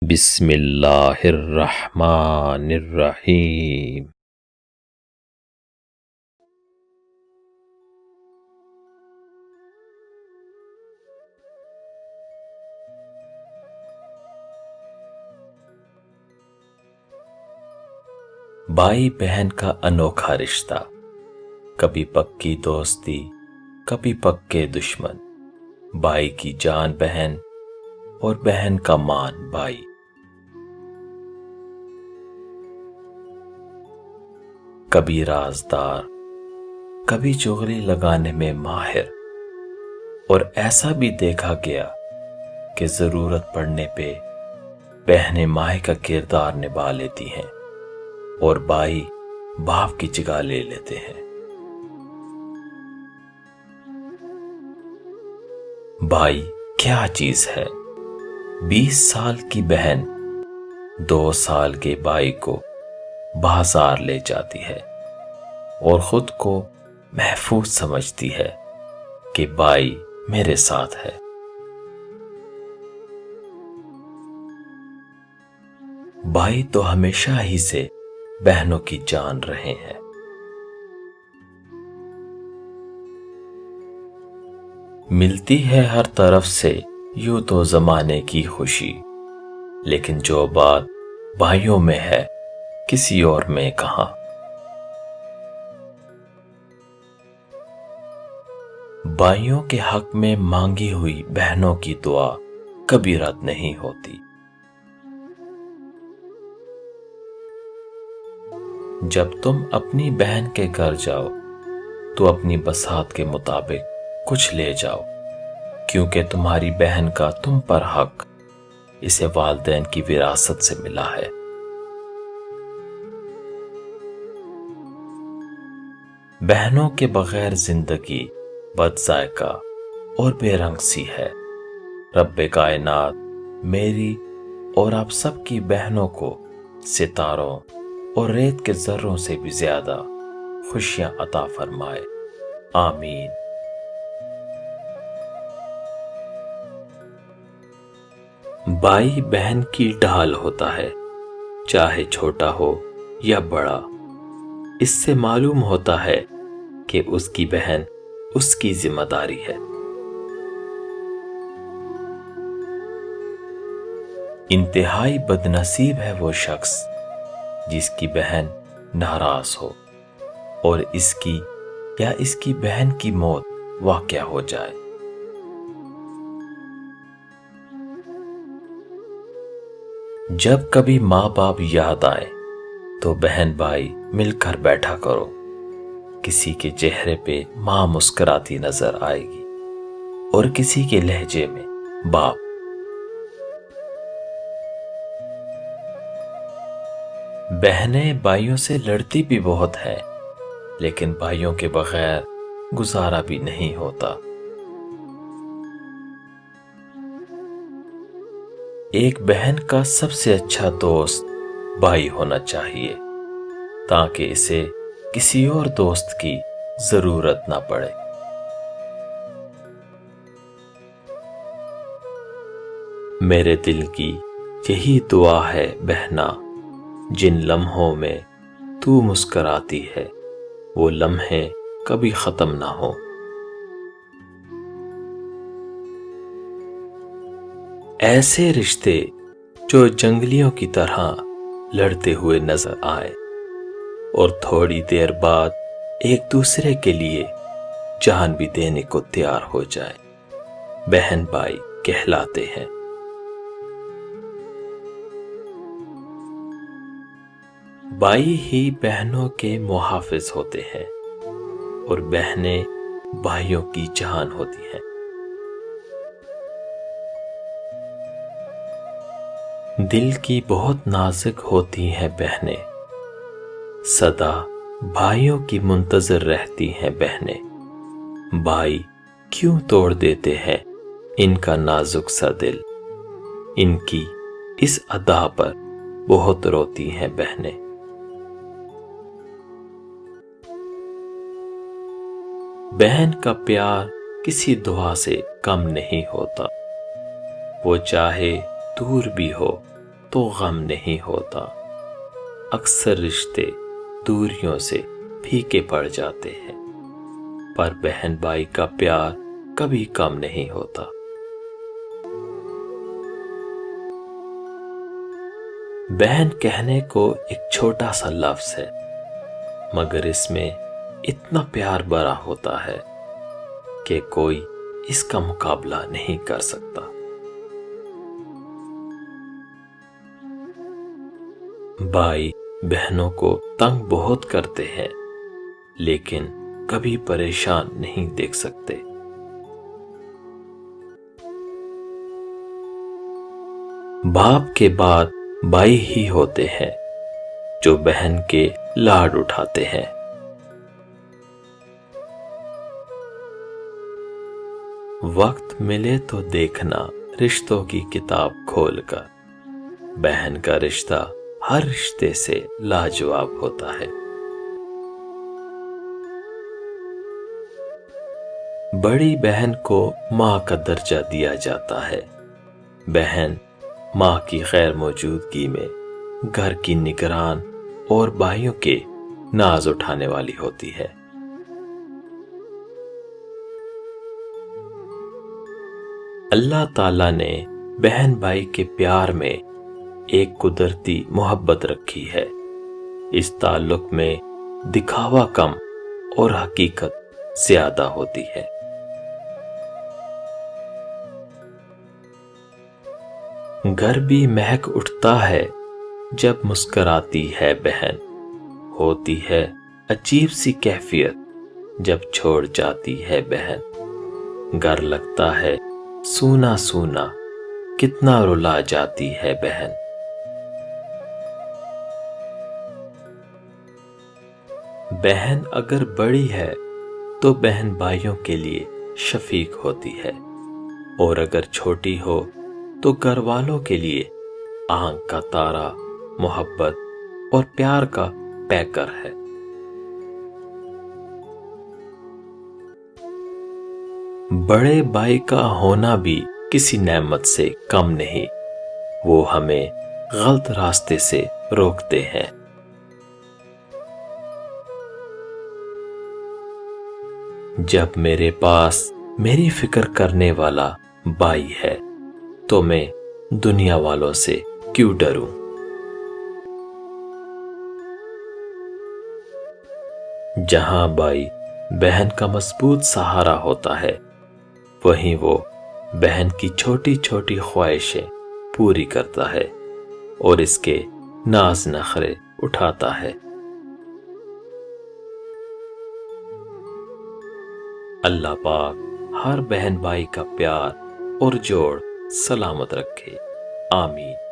بسم اللہ الرحمن الرحیم۔ بھائی بہن کا انوکھا رشتہ، کبھی پکی دوستی کبھی پکے دشمن، بھائی کی جان بہن اور بہن کا مان بھائی۔ کبھی رازدار کبھی چغلی لگانے میں ماہر، اور ایسا بھی دیکھا گیا کہ ضرورت پڑنے پہ بہنیں مائی کا کردار نبھا لیتی ہیں اور بھائی باپ کی جگہ لے لیتے ہیں۔ بھائی کیا چیز ہے؟ 20 سال کی بہن 2 سال کے بھائی کو بازار لے جاتی ہے اور خود کو محفوظ سمجھتی ہے کہ بھائی میرے ساتھ ہے۔ بھائی تو ہمیشہ ہی سے بہنوں کی جان رہے ہیں۔ ملتی ہے ہر طرف سے یوں تو زمانے کی خوشی، لیکن جو بات بھائیوں میں ہے کسی اور میں کہاں۔ بھائیوں کے حق میں مانگی ہوئی بہنوں کی دعا کبھی رد نہیں ہوتی۔ جب تم اپنی بہن کے گھر جاؤ تو اپنی بساط کے مطابق کچھ لے جاؤ، کیونکہ تمہاری بہن کا تم پر حق اسے والدین کی وراثت سے ملا ہے۔ بہنوں کے بغیر زندگی بد ذائقہ اور بے رنگ سی ہے۔ رب کائنات میری اور آپ سب کی بہنوں کو ستاروں اور ریت کے ذروں سے بھی زیادہ خوشیاں عطا فرمائے، آمین۔ بھائی بہن کی ڈھال ہوتا ہے، چاہے چھوٹا ہو یا بڑا۔ اس سے معلوم ہوتا ہے کہ اس کی بہن اس کی ذمہ داری ہے۔ انتہائی بد نصیب ہے وہ شخص جس کی بہن ناراض ہو اور اس کی یا اس کی بہن کی موت واقع ہو جائے۔ جب کبھی ماں باپ یاد آئے تو بہن بھائی مل کر بیٹھا کرو، کسی کے چہرے پہ ماں مسکراتی نظر آئے گی اور کسی کے لہجے میں باپ۔ بہنیں بھائیوں سے لڑتی بھی بہت ہیں، لیکن بھائیوں کے بغیر گزارا بھی نہیں ہوتا۔ ایک بہن کا سب سے اچھا دوست بھائی ہونا چاہیے، تاکہ اسے کسی اور دوست کی ضرورت نہ پڑے۔ میرے دل کی یہی دعا ہے بہنا، جن لمحوں میں تو مسکراتی ہے وہ لمحے کبھی ختم نہ ہو۔ ایسے رشتے جو جنگلیوں کی طرح لڑتے ہوئے نظر آئے اور تھوڑی دیر بعد ایک دوسرے کے لیے جان بھی دینے کو تیار ہو جائے، بہن بھائی کہلاتے ہیں۔ بھائی ہی بہنوں کے محافظ ہوتے ہیں اور بہنیں بھائیوں کی جان ہوتی ہیں۔ دل کی بہت نازک ہوتی ہیں بہنیں، سدا بھائیوں کی منتظر رہتی ہیں بہنیں۔ بھائی کیوں توڑ دیتے ہیں ان کا نازک سا دل، ان کی اس ادا پر بہت روتی ہیں بہنیں۔ بہن کا پیار کسی دعا سے کم نہیں ہوتا، وہ چاہے دور بھی ہو تو غم نہیں ہوتا۔ اکثر رشتے دوریوں سے پھیکے پڑ جاتے ہیں، پر بہن بھائی کا پیار کبھی کم نہیں ہوتا۔ بہن کہنے کو ایک چھوٹا سا لفظ ہے، مگر اس میں اتنا پیار بھرا ہوتا ہے کہ کوئی اس کا مقابلہ نہیں کر سکتا۔ بھائی بہنوں کو تنگ بہت کرتے ہیں، لیکن کبھی پریشان نہیں دیکھ سکتے۔ باپ کے بعد بھائی ہی ہوتے ہیں جو بہن کے لاڈ اٹھاتے ہیں۔ وقت ملے تو دیکھنا رشتوں کی کتاب کھول کر، بہن کا رشتہ ہر رشتے سے لاجواب ہوتا ہے۔ بڑی بہن کو ماں کا درجہ دیا جاتا ہے۔ بہن ماں کی غیر موجودگی میں گھر کی نگران اور بھائیوں کے ناز اٹھانے والی ہوتی ہے۔ اللہ تعالیٰ نے بہن بھائی کے پیار میں ایک قدرتی محبت رکھی ہے۔ اس تعلق میں دکھاوا کم اور حقیقت زیادہ ہوتی ہے۔ گھر بھی مہک اٹھتا ہے جب مسکراتی ہے بہن، ہوتی ہے عجیب سی کیفیت جب چھوڑ جاتی ہے بہن۔ گھر لگتا ہے سونا سونا، کتنا رلا جاتی ہے بہن۔ بہن اگر بڑی ہے تو بہن بھائیوں کے لیے شفیق ہوتی ہے، اور اگر چھوٹی ہو تو گھر والوں کے لیے آنکھ کا تارا، محبت اور پیار کا پیکر ہے۔ بڑے بھائی کا ہونا بھی کسی نعمت سے کم نہیں، وہ ہمیں غلط راستے سے روکتے ہیں۔ جب میرے پاس میری فکر کرنے والا بھائی ہے تو میں دنیا والوں سے کیوں ڈروں؟ جہاں بھائی بہن کا مضبوط سہارا ہوتا ہے، وہیں وہ بہن کی چھوٹی چھوٹی خواہشیں پوری کرتا ہے اور اس کے ناز نخرے اٹھاتا ہے۔ اللہ پاک ہر بہن بھائی کا پیار اور جوڑ سلامت رکھے، آمین۔